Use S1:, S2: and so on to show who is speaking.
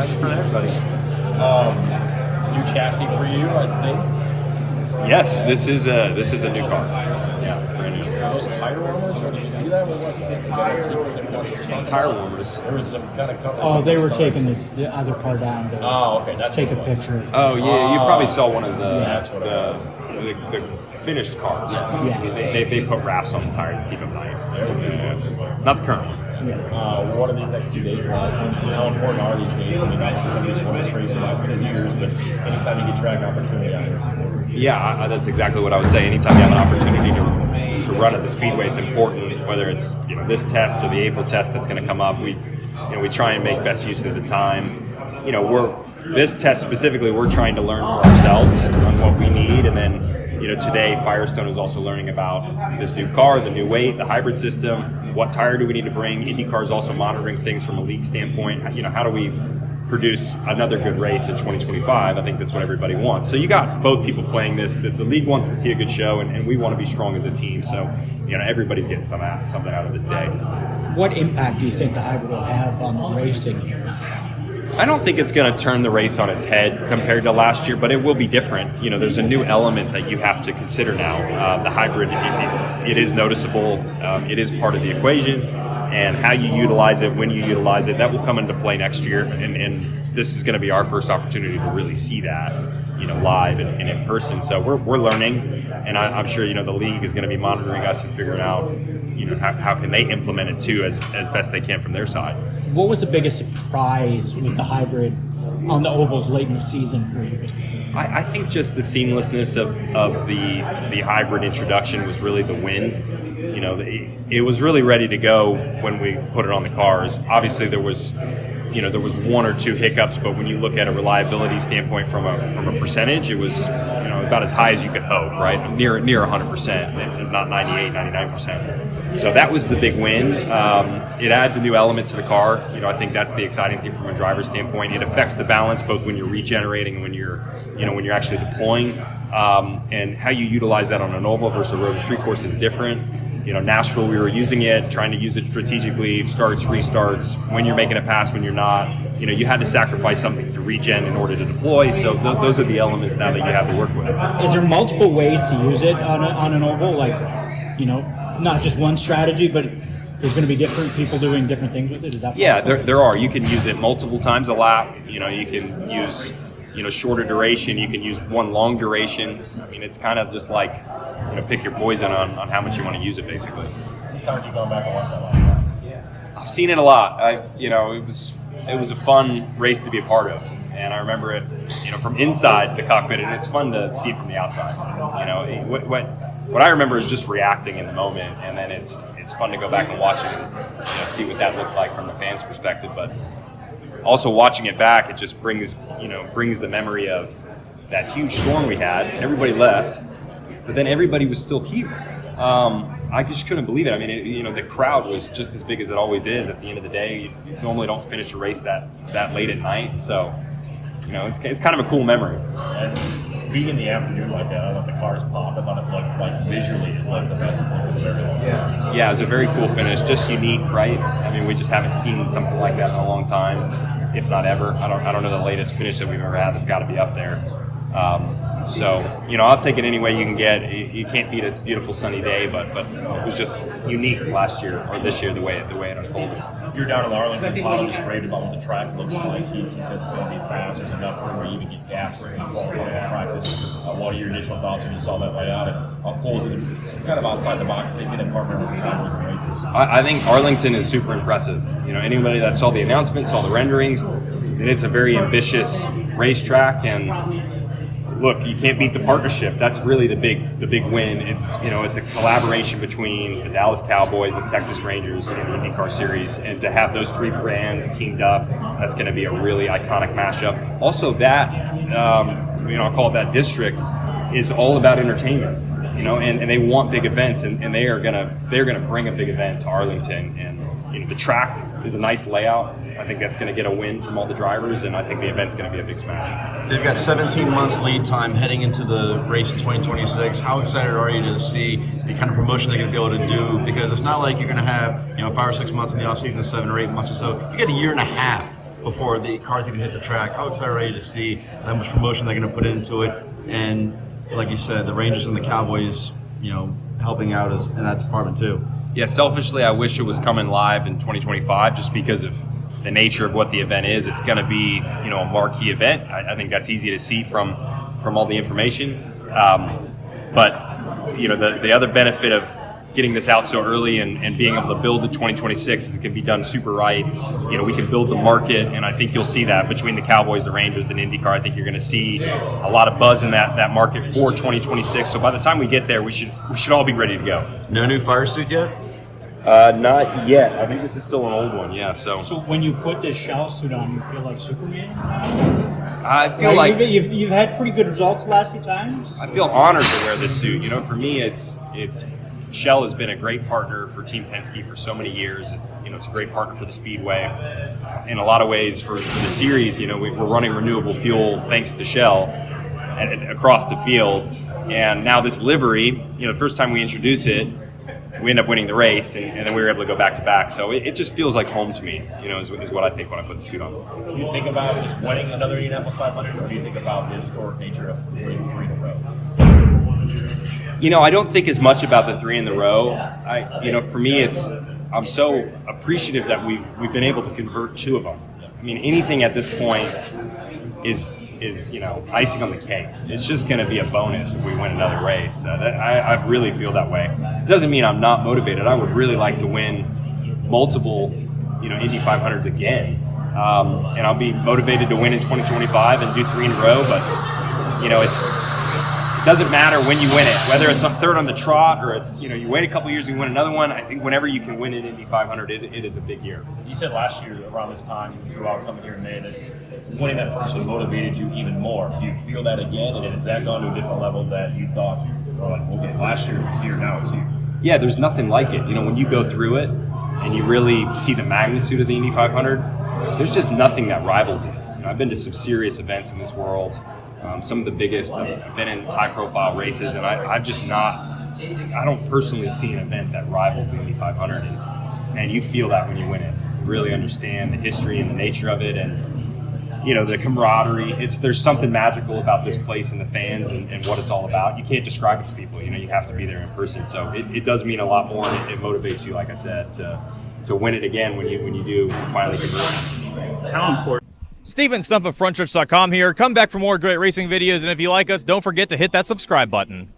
S1: Nice for everybody.
S2: New chassis for you, I think.
S1: Yes, this is a new car.
S2: Yeah, brand new. Are those tire warmers, or did you see that? What was it? Is that a secret that was responsible?
S1: Tire warmers.
S2: There was some kind of cover.
S3: Oh, they were taking the other car down to
S2: Okay, that's
S3: take a
S2: what it was.
S3: picture.
S1: Oh yeah, you probably saw one of
S2: That's what it was.
S1: the finished cars.
S3: Yeah.
S1: They put wraps on the tires to keep them nice. Not the current one.
S3: Yeah.
S2: What are these next 2 days like? How important are these days? I mean, obviously somebody's won this race the last 2 years, but anytime you get track opportunity out here.
S1: Yeah, that's exactly what I would say. Anytime you have an opportunity to run at the speedway, it's important. Whether it's this test or the April test that's going to come up, we try and make best use of the time. This test specifically, we're trying to learn for ourselves on what we need, and then today Firestone is also learning about this new car, the new weight, the hybrid system. What tire do we need to bring? INDYCAR is also monitoring things from a league standpoint. How do we produce another good race in 2025? I think that's what everybody wants. So you got both people playing this. The league wants to see a good show, and we want to be strong as a team. So everybody's getting something out of this day.
S3: What impact do you think the hybrid will have on the racing here?
S1: I don't think it's going to turn the race on its head compared to last year, but it will be different. There's a new element that you have to consider now. The hybrid, it is noticeable. It is part of the equation, and how you utilize it, when you utilize it, that will come into play next year. And this is going to be our first opportunity to really see that, live and in person. So we're learning, and I'm sure the league is going to be monitoring us and figuring out how can they implement it too as best they can from their side.
S3: What was the biggest surprise with the hybrid on the ovals late in the season for you?
S1: I think just the seamlessness of the hybrid introduction was really the win. It was really ready to go when we put it on the cars. Obviously there was one or two hiccups, but when you look at a reliability standpoint from a percentage, it was about as high as you could hope, right? Near 100%, if not 98, 99%. So that was the big win. It adds a new element to the car. I think that's the exciting thing from a driver's standpoint. It affects the balance both when you're regenerating and when you're actually deploying, and how you utilize that on an oval versus a road street course is different. Nashville, we were using it, trying to use it strategically, starts, restarts, when you're making a pass, when you're not. You had to sacrifice something to regen in order to deploy, so those are the elements now that you have to work with.
S3: Is there multiple ways to use it on an oval? Like, not just one strategy, but there's going to be different people doing different things with it? Is that possible?
S1: Yeah, there are. You can use it multiple times a lap. You can use, shorter duration. You can use one long duration. I mean, it's kind of just like, pick your poison on how much you want to use it, basically.
S2: How many times have you gone back and watched that last night?
S1: I've seen it a lot. It was a fun race to be a part of, and I remember it, from inside the cockpit, and it's fun to see it from the outside. What I remember is just reacting in the moment, and then it's fun to go back and watch it and see what that looked like from the fans' perspective. But also watching it back, it just brings the memory of that huge storm we had. Everybody left, but then everybody was still here. I just couldn't believe it. I mean, the crowd was just as big as it always is. At the end of the day, you normally don't finish a race that late at night, so it's kind of a cool memory.
S2: And being in the afternoon like that, I thought the cars popped. I thought it looked like visually it looked the best it's looked in a very long time.
S1: Yeah, it was a very cool finish, just unique, right? I mean, we just haven't seen something like that in a long time, if not ever. I don't know the latest finish that we've ever had. That's got to be up there. So, I'll take it any way you can get. You can't beat a beautiful sunny day, but it was just unique last year or this year the way it unfolded.
S2: You're down in Arlington. Paulo just raved about what the track looks like. He says it's going to be fast. There's enough room where you even get gaps in practice. What are your initial thoughts when you saw that lay out? And how cool is it? Kind of outside the box thinking and partnering with the Cowboys and Rangers.
S1: I think Arlington is super impressive. Anybody that saw the announcement, saw the renderings, and it's a very ambitious racetrack. And look, you can't beat the partnership. That's really the big win. It's it's a collaboration between the Dallas Cowboys, the Texas Rangers, and the INDYCAR series, and to have those three brands teamed up, that's going to be a really iconic mashup. Also, that I'll call it that district is all about entertainment. And they want big events, and they're gonna bring a big event to Arlington. And the track is a nice layout. I think that's going to get a win from all the drivers, and I think the event's going to be a big smash.
S4: They've got 17 months lead time heading into the race in 2026. How excited are you to see the kind of promotion they're going to be able to do? Because it's not like you're going to have 5 or 6 months in the off season, 7 or 8 months or so. You got a year and a half before the cars even hit the track. How excited are you to see how much promotion they're going to put into it? And like you said, the Rangers and the Cowboys, helping out in that department too.
S1: Yeah, selfishly, I wish it was coming live in 2025 just because of the nature of what the event is. It's going to be, a marquee event. I think that's easy to see from all the information. But the other benefit of getting this out so early and being able to build the 2026 is it can be done super right. We can build the market, and I think you'll see that between the Cowboys, the Rangers, and INDYCAR. I think you're going to see a lot of buzz in that market for 2026. So by the time we get there, we should all be ready to go.
S4: No new fire suit yet?
S1: Not yet. I think this is still an old one. Yeah. So
S3: when you put this shell suit on, you feel like Superman?
S1: I feel like
S3: you've had pretty good results the last few times.
S1: I feel honored to wear this suit. For me, it's Shell has been a great partner for Team Penske for so many years. It's a great partner for the Speedway. In a lot of ways, for the series, we're running renewable fuel thanks to Shell across the field. And now this livery, the first time we introduce it, we end up winning the race, and then we were able to go back to back. So it just feels like home to me, is what I think when I put the suit on.
S2: Do you think about just winning another Indianapolis 500, or do you think about the historic nature of winning 3 in a row?
S1: I don't think as much about the 3 in the row. For me, I'm so appreciative that we've been able to convert 2 of them. Anything at this point is icing on the cake. It's just going to be a bonus if we win another race. I really feel that way. It doesn't mean I'm not motivated. I would really like to win multiple, Indy 500s again, and I'll be motivated to win in 2025 and do 3 in a row. But it doesn't matter when you win it, whether it's on third on the trot or it's you wait a couple years and you win another one. I think whenever you can win an Indy 500, it is a big year.
S2: You said last year around this time, throughout coming here in May, that winning that first one motivated you even more. Do you feel that again, and has that gone to a different level that you thought, okay, last year it was here, now it's here?
S1: Yeah, there's nothing like it. When you go through it and you really see the magnitude of the Indy 500, there's just nothing that rivals it. I've been to some serious events in this world. Some of the biggest. I've been in high-profile races, and I don't personally see an event that rivals the Indy 500, and you feel that when you win it. You really understand the history and the nature of it, and the camaraderie. There's something magical about this place and the fans and what it's all about. You can't describe it to people. You have to be there in person. So it does mean a lot more, and it motivates you, like I said, to win it again when you do finally convert.
S5: How important?
S6: Steven Stump of Frontstretch.com here. Come back for more great racing videos, and if you like us, don't forget to hit that subscribe button.